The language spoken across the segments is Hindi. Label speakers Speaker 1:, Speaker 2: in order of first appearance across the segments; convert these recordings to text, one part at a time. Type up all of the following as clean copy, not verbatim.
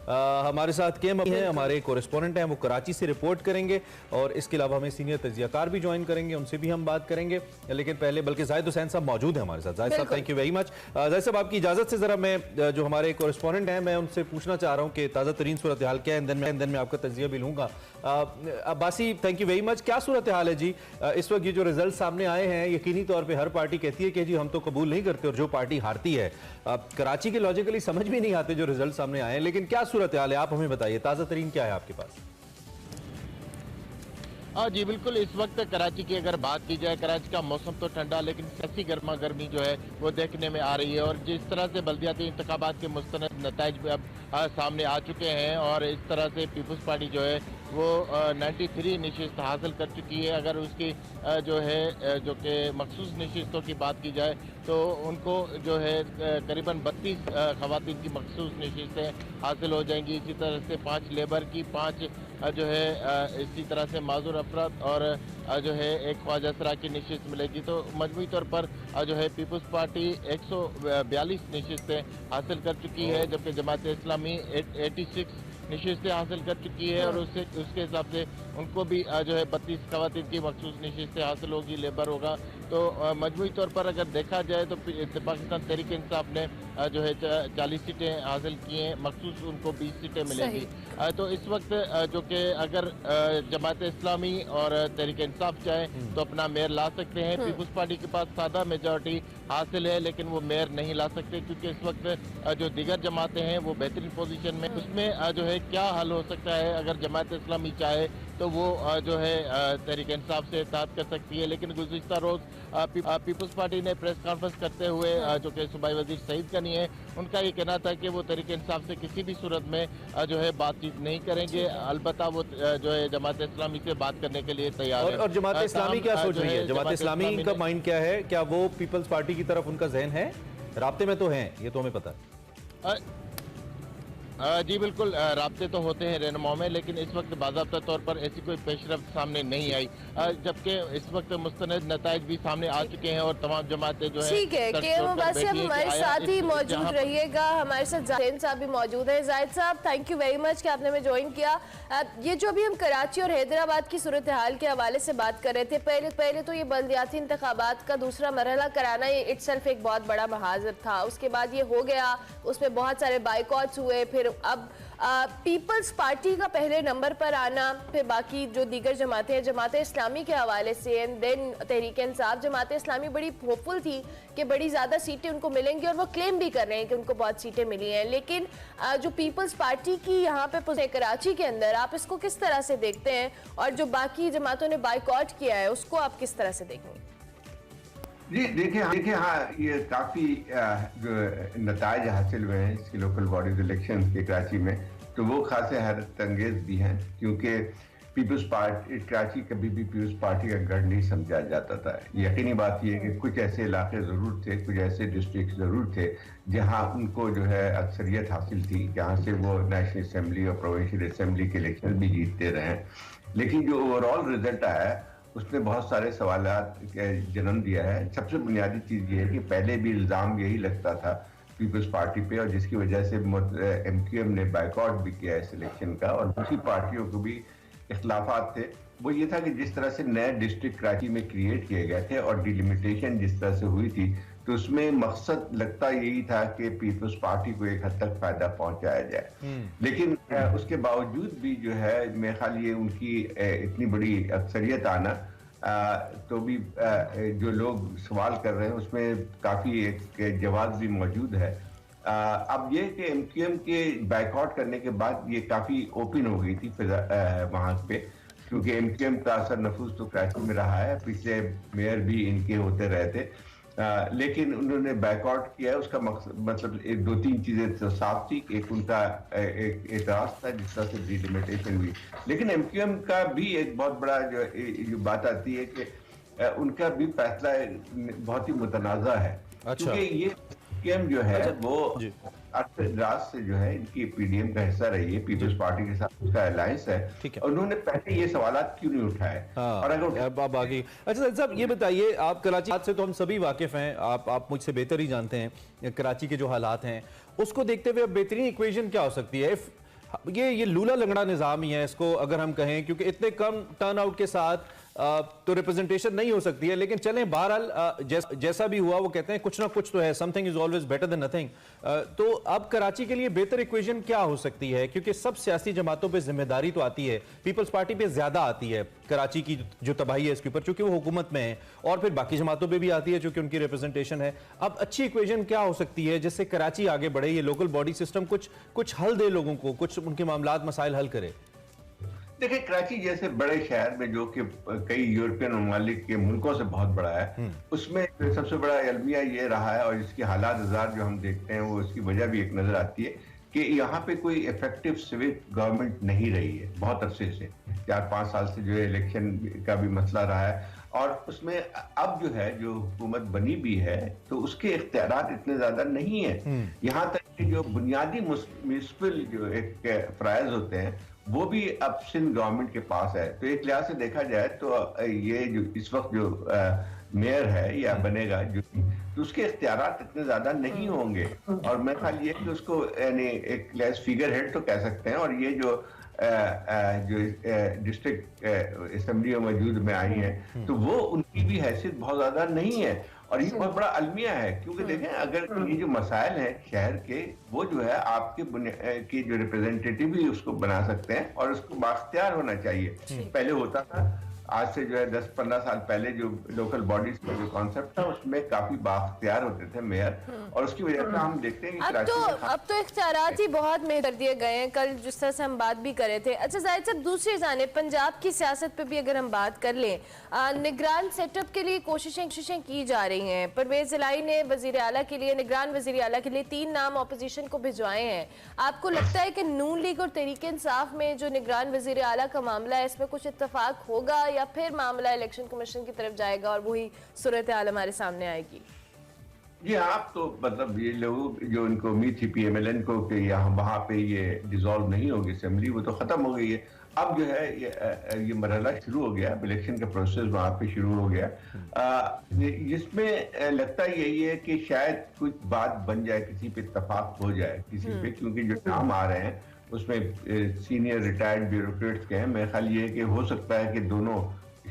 Speaker 1: हमारे साथ के हैं, हमारे कोरेस्पोंडेंट हैं, वो कराची से रिपोर्ट करेंगे और इसके अलावा हमें सीनियर तजियाकार भी ज्वाइन करेंगे, उनसे भी हम बात करेंगे। लेकिन पहले बल्कि जाहिद हुसैन साहब मौजूद हैं हमारे साथ। जाहिद साहब, thank you very much. Zahid साहब, आपकी इजाजत से जरा मैं जो हमारे कोरेस्पोंडेंट हैं मैं उनसे पूछना चाह रहा हूँ कि ताज़ा तरीन सूरत हाल क्या है। दिन में आपका तजिया भी लूंगा। Abbasi, thank you very much. क्या सूरत हाल है जी इस वक्त? ये जो रिजल्ट सामने आए हैं, यकीनी तौर पर हर पार्टी कहती है कि जी हम तो कबूल नहीं करते, और जो पार्टी हारती है कराची के लॉजिकली समझ भी नहीं आते जो रिजल्ट सामने आए हैं। लेकिन क्या सूरत हाल है, आप हमें बताइए, ताज़ा तरीन क्या है आपके पास?
Speaker 2: जी बिल्कुल, इस वक्त कराची की अगर बात की जाए, कराची का मौसम तो ठंडा लेकिन सच्ची गर्मा गर्मी जो है वो देखने में आ रही है। और जिस तरह से बल्दियाती इंतखाबात के मुस्तनद नताइज भी अब सामने आ चुके हैं और इस तरह से पीपल्स पार्टी जो है वो 93 नशिस्त हासिल कर चुकी है। अगर उसकी जो है जो कि मखसूस नशिस्तों की बात की जाए तो उनको जो है करीबन 32 खवातीन की मखसूस नशिस्तें हासिल हो जाएंगी। इसी तरह से 5 लेबर की, 5 जो है इसी तरह से माजूर अफराद और जो है एक ख्वाजा सरा की नशिस्त मिलेगी। तो मजमूई तौर पर जो है पीपल्स पार्टी 142 नशिस्तें हासिल कर चुकी है, जबकि जमात इस्लामी 86 नशिस्तें हासिल कर चुकी है। और उसके हिसाब से उनको भी जो है 32 खवातीन की मखसूस नशिस्तें हासिल होगी, लेबर होगा। तो मजमूई तौर पर अगर देखा जाए तो पाकिस्तान तहरीक इंसाफ ने जो है 40 सीटें हासिल की हैं, मखसूस उनको 20 सीटें मिलेंगी। तो इस वक्त जो कि अगर जमात इस्लामी और तहरीक इंसाफ चाहे तो अपना मेयर ला सकते हैं। पीपल्स पार्टी के पास सादा मेजॉरिटी हासिल है लेकिन वो मेयर नहीं ला सकते, क्योंकि इस वक्त जो दीगर जमातें हैं वो बेहतरीन पोजीशन में। उसमें जो है क्या हल हो सकता है, अगर जमात इस्लामी चाहे तो वो जो है तहरीक इंसाफ से इत्तेहाद कर सकती है। लेकिन गुज़िश्ता रोज पीपल्स पार्टी ने प्रेस कॉन्फ्रेंस करते हुए जो कि सूबाई वजीर सईद गनी है, उनका ये कहना था कि वो तहरीक इंसाफ से किसी भी सूरत में जो है बातचीत नहीं करेंगे। अलबत्ता वो जो है जमात इस्लामी से बात करने के लिए तैयार है।
Speaker 1: और जमात इस्लामी क्या सोच रही है? जमात इस्लामी का माइंड क्या है? क्या वो पीपल्स पार्टी की तरफ उनका जहन है? राब्ते में तो हैं, ये तो हमें पता है।
Speaker 2: जी बिल्कुल, राब्ते तो होते हैं रहनुमाओं में, लेकिन इस वक्त बाज़ाब्ता तौर पर ऐसी कोई पेशरफ्त सामने नहीं आई, जबकि इस वक्त मुस्तनद नताइज भी सामने आ चुके हैं और तमाम जमातें जो है।
Speaker 3: ठीक है कि मुबासी आप हमारे साथ ही मौजूद रहिएगा। हमारे साथ जाहिद साहब भी मौजूद है। जाहिद साहब, थैंक यू वेरी मच कि आपने हमें ज्वाइन किया। ये जो अभी हम कराची और हैदराबाद की सूरत हाल के हवाले से बात कर रहे थे, पहले तो ये बल्दियाती इंतखाबात का दूसरा मरहला कराना ये इटसेल्फ एक बहुत बड़ा महाजर था। उसके बाद ये हो गया, उसमें बहुत सारे बाइकॉट्स हुए, फिर अब पीपल्स पार्टी का पहले नंबर पर आना, फिर बाकी जो दीगर जमातें हैं जमात इस्लामी के हवाले से, एंड देन तहरीक इंसाफ। जमात इस्लामी बड़ी होपफुल थी कि बड़ी ज़्यादा सीटें उनको मिलेंगी और वो क्लेम भी कर रहे हैं कि उनको बहुत सीटें मिली हैं। लेकिन जो पीपल्स पार्टी की यहाँ पे कराची के अंदर, आप इसको किस तरह से देखते हैं? और जो बाकी जमातों ने बाइकॉट किया है उसको आप किस तरह से देखेंगे?
Speaker 4: जी देखिए हाँ, ये काफ़ी जो नताइज हासिल हुए हैं इसकी लोकल बॉडीज इलेक्शन के कराची में, तो वो खासे हैरत अंगेज भी हैं, क्योंकि पीपल्स पार्टी कराची कभी भी पीपल्स पार्टी का गढ़ नहीं समझा जाता था। यकीनी बात यह है कि कुछ ऐसे इलाके ज़रूर थे, कुछ ऐसे डिस्ट्रिक्ट ज़रूर थे जहाँ उनको जो है अक्सरियत हासिल थी, जहाँ से वो नेशनल असम्बली और प्रोविंशियल असम्बली के इलेक्शन भी जीतते रहे। लेकिन जो ओवरऑल रिजल्ट आया उसने बहुत सारे सवालात जन्म दिया है। सबसे बुनियादी चीज़ ये है कि पहले भी इल्ज़ाम यही लगता था पीपल्स पार्टी पे, और जिसकी वजह से MQM ने बाइकआउट भी किया इस इलेक्शन का, और दूसरी पार्टियों को भी इख्लाफात थे। वो ये था कि जिस तरह से नए डिस्ट्रिक्ट कराची में क्रिएट किए गए थे और डिलिमिटेशन जिस तरह से हुई थी, तो उसमें मकसद लगता यही था कि पीपल्स पार्टी को एक हद तक फायदा पहुंचाया जाए। लेकिन उसके बावजूद भी जो है मेरे ख्याल ये उनकी इतनी बड़ी अक्सरियत आना, तो भी जो लोग सवाल कर रहे हैं उसमें काफ़ी एक जवाब भी मौजूद है। अब ये कि MQM के बाइकआउट करने के बाद ये काफ़ी ओपन हो गई थी वहाँ पे, क्योंकि MQM का असर नफूस तो कराची में रहा है, पिछले मेयर भी इनके होते रहे थे। लेकिन उन्होंने बैकआउट किया, उसका मतलब एक दो तीन चीजें तो साफ थी। एक उनका एक एतराज था जिस तरह से डिलिमिटेशन हुई, लेकिन MQM का भी एक बहुत बड़ा जो बात आती है कि उनका भी फैसला बहुत ही मुतनाज़ा है। क्योंकि ये MQM जो है वो राज से जो है इनकी PDM का हिस्सा रही है, पीपल्स पार्टी के साथ उसका अलायंस है, और उन्होंने पहले ये सवालात क्यों नहीं उठाए? और अगर
Speaker 1: बाकी अच्छा साहब ये बताइए, आप कराची से तो हम सभी वाकिफ हैं, आप मुझसे बेहतर ही जानते हैं कराची के जो हालात हैं, उसको देखते हुए अब बेहतरीन इक्वेशन क्या हो सकती है? ये लूला लंगड़ा निज़ाम ही है इसको अगर हम कहें, क्योंकि इतने कम टर्न आउट के साथ तो रिप्रेजेंटेशन नहीं हो सकती है। लेकिन चलें, बहरहाल जैसा भी हुआ, वो कहते हैं कुछ ना कुछ तो है, something is always better than nothing. तो अब कराची के लिए बेहतर इक्वेशन क्या हो सकती है? क्योंकि सब सियासी जमातों पे जिम्मेदारी तो आती है, पीपल्स पार्टी पे ज्यादा आती है कराची की जो तबाही है इसके ऊपर, चूंकि वो हुकूमत में है, और फिर बाकी जमातों पे भी आती है चूंकि उनकी रिप्रेजेंटेशन है। अब अच्छी इक्वेशन क्या हो सकती है जिससे कराची आगे बढ़े, ये लोकल बॉडी सिस्टम कुछ हल दे लोगों को, कुछ उनके मामलात मसाइल हल करे?
Speaker 4: देखिए, कराची जैसे बड़े शहर में जो कि कई यूरोपियन ममालिक के मुल्कों से बहुत बड़ा है, उसमें सबसे बड़ा अलमिया ये रहा है, और इसकी हालात हजार जो हम देखते हैं वो इसकी वजह भी एक नजर आती है कि यहाँ पे कोई इफेक्टिव सिविक गवर्नमेंट नहीं रही है बहुत अरसे से। 4-5 साल से जो है इलेक्शन का भी मसला रहा है, और उसमें अब जो है जो हुकूमत बनी भी है तो उसके इख्तियारात इतने ज्यादा नहीं है। यहाँ तक कि जो बुनियादी म्युनिसिपल जो एक फराइज होते हैं वो भी अब सिंध गवर्नमेंट के पास है। तो एक लिहाज से देखा जाए तो ये जो इस वक्त जो मेयर है या बनेगा जो, तो उसके इख्तियारात इतने ज्यादा नहीं होंगे, और मैं ख्याल ये कि उसको यानी एक फिगर हेड तो कह सकते हैं। और ये जो डिस्ट्रिक्ट असेंबली मौजूद में आई हैं तो वो उनकी भी हैसियत बहुत ज्यादा नहीं है, और ये बहुत बड़ा अलमिया है। क्योंकि देखें, अगर ये जो मसाइल हैं शहर के, वो जो है आपके जो रिप्रेजेंटेटिव भी उसको बना सकते हैं, और उसको बाख्तियार होना चाहिए। पहले होता था, आज से जो है 10-15 साल पहले जो लोकल बॉडीज का जो कॉन्सेप्ट था उसमें काफी बाख्तियार होते थे मेयर, और उसकी वजह से हम देखते हैं कि
Speaker 3: अब तो इख्तियारात ही बहुत में कर दिए गए हैं, कल जिस तरह से हम बात भी कर रहे थे। अच्छा जाहिद साहब, दूसरी जानिब पंजाब की सियासत पे भी अगर हम बात कर लें, निगरान सेटअप के लिए कोशिशें की जा रही हैं। परवेज इलाही ने वजीर आला के लिए, निगरान वजीर आला के लिए 3 नाम अपोजिशन को भिजवाए हैं। आपको लगता है कि नून लीग और तहरीक इंसाफ में जो निगरान वजीर आला का मामला है इसमें कुछ इत्तेफाक होगा, या फिर मामला इलेक्शन कमीशन की तरफ जाएगा और वही सूरत हाल हमारे सामने आएगी?
Speaker 4: जी, आप तो मतलब ये लोग जो इनको उम्मीद थी PMLN को कि यहाँ वहाँ पे ये डिसॉल्व नहीं होगी असेंबली, वो तो खत्म हो गई है। अब जो है ये मरहला शुरू हो गया, इलेक्शन का प्रोसेस वहाँ पे शुरू हो गया, जिसमें लगता यही है कि शायद कुछ बात बन जाए, किसी पे इत्तेफाक हो जाए किसी पे, क्योंकि जो नाम आ रहे हैं उसमें सीनियर रिटायर्ड ब्यूरोक्रेट्स के हैं। मेरा ख्याल ये है कि हो सकता है कि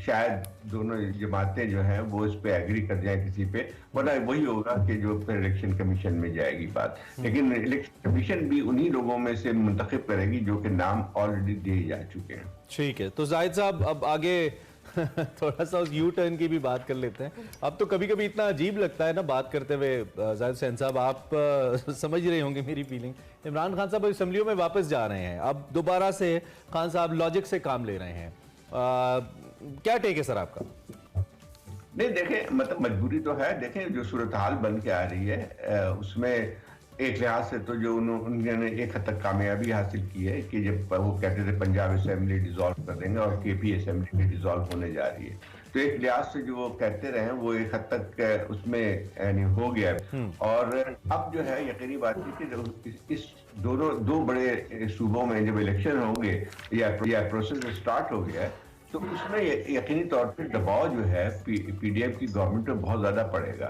Speaker 4: शायद दोनों जमातें जो हैं वो इस पे एग्री कर जाए किसी पे, वरना वही होगा कि जो फिर इलेक्शन कमीशन में जाएगी बात। लेकिन इलेक्शन कमीशन भी उन्हीं लोगों में से मुंतखब करेगी जो कि नाम ऑलरेडी दिए जा चुके हैं।
Speaker 1: ठीक है, तो जाहिद साहब अब आगे थोड़ा सा उस यू टर्न की भी बात कर लेते हैं। अब तो कभी कभी इतना अजीब लगता है ना बात करते हुए, जाहिद हुसैन साहब आप समझ रहे होंगे मेरी फीलिंग। इमरान खान साहब असेंबलियों में वापस जा रहे हैं, अब दोबारा से खान साहब लॉजिक से काम ले रहे हैं, क्या टेक है सर आपका?
Speaker 4: नहीं, देखें, मतलब मजबूरी तो है। देखें, जो सूरत हाल बन के आ रही है उसमें एक लिहाज से तो जो उन्होंने एक हद तक कामयाबी हासिल की है कि जब वो कहते थे पंजाब असेंबली डिसॉल्व कर देंगे और KP असेंबली भी डिसॉल्व होने जा रही है, तो एक लिहाज से जो वो कहते रहे वो एक हद तक उसमें यानी हो गया। और अब जो है यकीनी बात है कि इस दो बड़े सूबों में जब इलेक्शन होंगे या प्रोसेस स्टार्ट हो गया है, तो उसमें यकीनी तौर पे दबाव जो है PDM की गवर्नमेंट में बहुत ज्यादा पड़ेगा,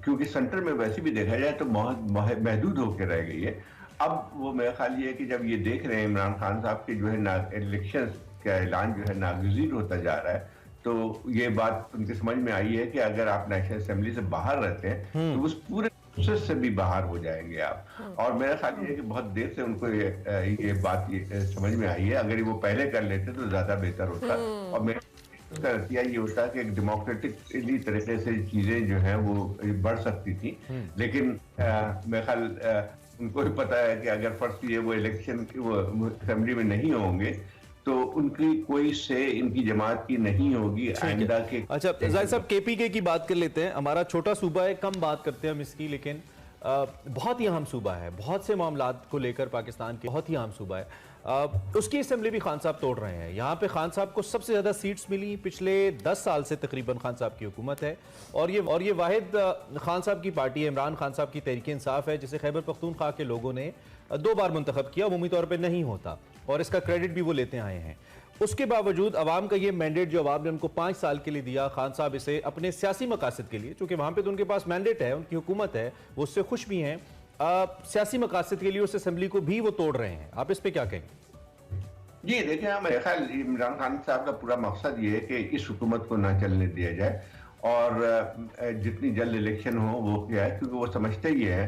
Speaker 4: क्योंकि सेंटर में वैसे भी देखा जाए तो महदूद होकर रह गई है। अब वो मेरा ख्याल ये है कि जब ये देख रहे हैं इमरान खान साहब के जो है इलेक्शन का ऐलान जो है नागुज़ीर होता जा रहा है, तो ये बात उनके समझ में आई है कि अगर आप नेशनल असेंबली से बाहर रहते हैं तो उस पूरे प्रोसेस से भी बाहर हो जाएंगे आप। और मेरा ख्याल ये है कि बहुत देर से उनको ये बात समझ में आई है। अगर वो पहले कर लेते तो ज्यादा बेहतर होता। और मेरा उसका रतिया ये होता है कि एक डेमोक्रेटिक तरीके से चीजें जो हैं वो बढ़ सकती थी। लेकिन मेरा ख्याल उनको भी पता है कि अगर फर्स्ट ये वो इलेक्शन वो असेंबली में नहीं होंगे तो उनकी कोई से इनकी जमात की नहीं होगी आइंदा के।
Speaker 1: अच्छा जाहिद साहब, KPK की बात कर लेते हैं। हमारा छोटा सूबा है, कम बात करते हैं हम इसकी, लेकिन बहुत ही अहम सूबा है, बहुत से मामलात को लेकर पाकिस्तान के बहुत ही अहम सूबा है। उसकी असेंबली भी खान साहब तोड़ रहे हैं। यहाँ पे खान साहब को सबसे ज्यादा सीट्स मिली, पिछले 10 साल से तकरीबन खान साहब की हुकूमत है, और ये वाहिद खान साहब की पार्टी है, इमरान खान साहब की तहरीक इंसाफ है, जिसे खैबर पख्तूनख्वा के लोगों ने 2 बार मुंतखब किया, अमूमी तौर पर नहीं होता, और इसका क्रेडिट भी वो लेते आए हैं। उसके बावजूद अवाम का ये मैंडेट जो अवाम ने उनको 5 साल के लिए दिया, खान साहब इसे अपने सियासी मकासद के लिए, चूंकि वहां पे तो उनके पास मैंडेट है, उनकी हुकूमत है, वो उससे खुश भी हैं, सियासी मकासद के लिए उस असेंबली को भी वो तोड़ रहे हैं, आप इस पे क्या कहेंगे?
Speaker 4: जी देखिए, मेरे ख्याल इमरान खान साहब का पूरा मकसद ये है कि इस हुकूमत को ना चलने दिया जाए और जितनी जल्द इलेक्शन हो वो किया है, क्योंकि वो समझते ही है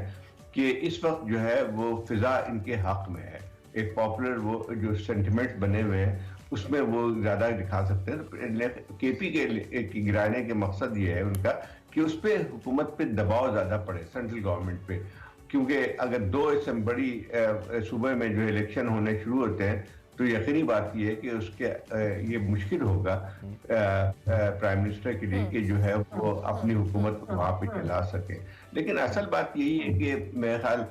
Speaker 4: कि इस वक्त जो है वो फिजा इनके हक में है। एक पॉपुलर वो जो सेंटिमेंट्स बने हुए हैं उसमें वो ज्यादा दिखा सकते हैं। केपी के गिराने के मकसद ये है उनका कि उस पर हुकूमत पे दबाव ज्यादा पड़े, सेंट्रल गवर्नमेंट पे, क्योंकि अगर दो इससे बड़ी सूबे में जो इलेक्शन होने शुरू होते हैं तो यकीनी बात यह है कि उसके ये मुश्किल होगा प्राइम मिनिस्टर के लिए कि जो है वो अपनी हुकूमत को वहां पे चला सके। लेकिन असल बात यही है कि मेरे ख्याल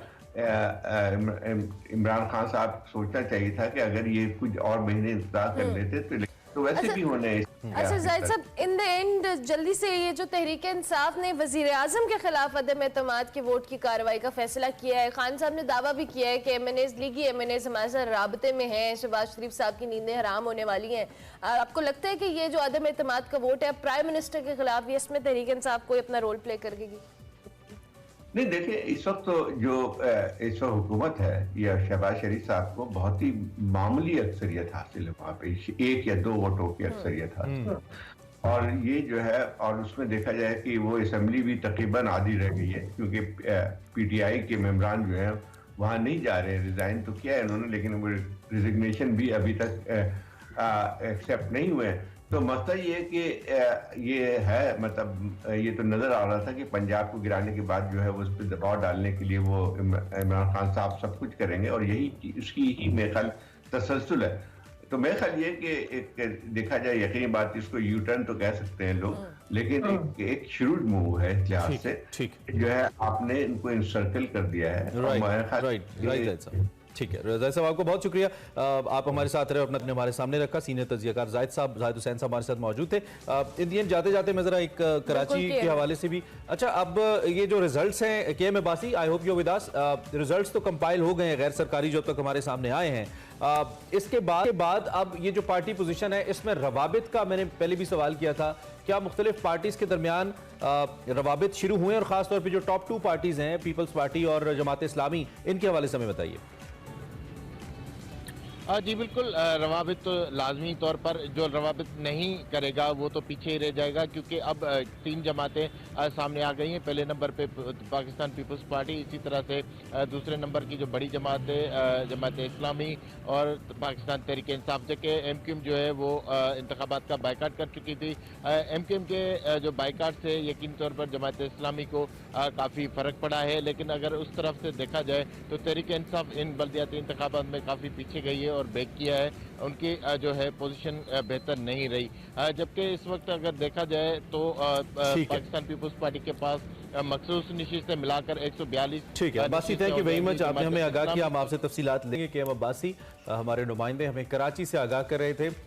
Speaker 4: इमरान खान साहब सोचना चाहिए था कि अगर ये कुछ और महीने इंतजार कर लेते तो वैसे भी होने।
Speaker 3: अच्छा जाहिद साहब, इन द एंड जल्दी से ये जो तहरीक इंसाफ ने वजीर आजम के खिलाफ अदम एतमाद के वोट की कार्रवाई का फैसला किया है, खान साहब ने दावा भी किया है कि एमएनएज लीगी एमएनएज हमारे साथ राबते में हैं, शहबाज शरीफ साहब की नींदें हराम होने वाली हैं। आपको लगता है कि ये जो अदम एतमाद का वोट है प्राइम मिनिस्टर के खिलाफ, ये इसमें तहरीक इंसाफ कोई अपना रोल प्ले करेगी?
Speaker 4: नहीं देखिए, इस वक्त तो जो इस वक्त हुकूमत है या शहबाज शरीफ साहब को बहुत ही मामूली अक्सरियत हासिल है, वहाँ पे 1 या 2 वोटों की अक्सरियत हासिल है। और ये जो है, और उसमें देखा जाए कि वो असेंबली भी तकरीबन आधी रह गई है, क्योंकि पीटीआई के मेंबरान जो है वहाँ नहीं जा रहे हैं। रिजाइन तो किया है उन्होंने, लेकिन वो रिजिग्नेशन भी अभी तक एक्सेप्ट नहीं हुए। तो मसला ये है कि ये है, मतलब ये तो नजर आ रहा था कि पंजाब को गिराने के बाद जो है वो उस पर दबाव डालने के लिए वो इमरान खान साहब सब कुछ करेंगे और यही उसकी ही मेरे ख्याल तसलसल है। तो मेरे ख्याल ये कि एक देखा जाए, यकीनी बात इसको यू टर्न तो कह सकते हैं लोग, लेकिन एक शुरू मूव है इस लिहाज से जो है आपने इनको इंसर्कल कर दिया है।
Speaker 1: ठीक है जाहिद साहब, आपको बहुत शुक्रिया, आप हमारे साथ रहे, अपने हमारे सामने रखा। सीनियर तजियाकार जाहिद हुसैन साहब हमारे साथ मौजूद थे। इंडियन जाते जाते मैं जरा एक कराची के हवाले से भी, अच्छा अब ये जो रिजल्ट्स हैं KM Abbasi, I hope you with us, results तो कंपाइल हो गए हैं गैर सरकारी जो तक हमारे सामने आए हैं। इसके बाद अब ये जो पार्टी पोजीशन है इसमें रवाबित का मैंने पहले भी सवाल किया था, क्या मुख्तलिफ पार्टीज के दरमियान रवाबित शुरू हुए और खासतौर पर जो टॉप 2 पार्टीज हैं, पीपल्स पार्टी और जमात इस्लामी, इनके हवाले से हमें बताइए।
Speaker 2: जी बिल्कुल, रवाबित तो लाजमी तौर पर, जो रवाबित नहीं करेगा वो तो पीछे ही रह जाएगा, क्योंकि अब 3 जमातें सामने आ गई हैं। पहले नंबर पे पाकिस्तान पीपल्स पार्टी, इसी तरह से दूसरे नंबर की जो बड़ी जमात है जमात इस्लामी और पाकिस्तान तहरीक इंसाफ, जबकि MQM जो है वो इंतखाबात का बाइकाट कर चुकी थी। MQM के जो बाइकाट से यकीन तौर पर जमात इस्लामी को काफ़ी फ़र्क पड़ा है, लेकिन अगर उस तरफ से देखा जाए तो तहरीक इंसाफ इन बल्दियाती इंतखाबात में काफ़ी पीछे गई है और बैक किया है, उनकी जो है पोजीशन बेहतर नहीं रही। जबकि इस वक्त अगर देखा जाए तो पाकिस्तान पीपल्स पार्टी के पास मखसूस नशीस्तें मिलाकर 142। ठीक है
Speaker 1: Abbasi, thank you very much, आपने हमें आगाह किया। हम आपसे तफसीलात लेंगे। KM अब्बासी हमारे नुमाइंदे हमें कराची से आगाह कर रहे थे।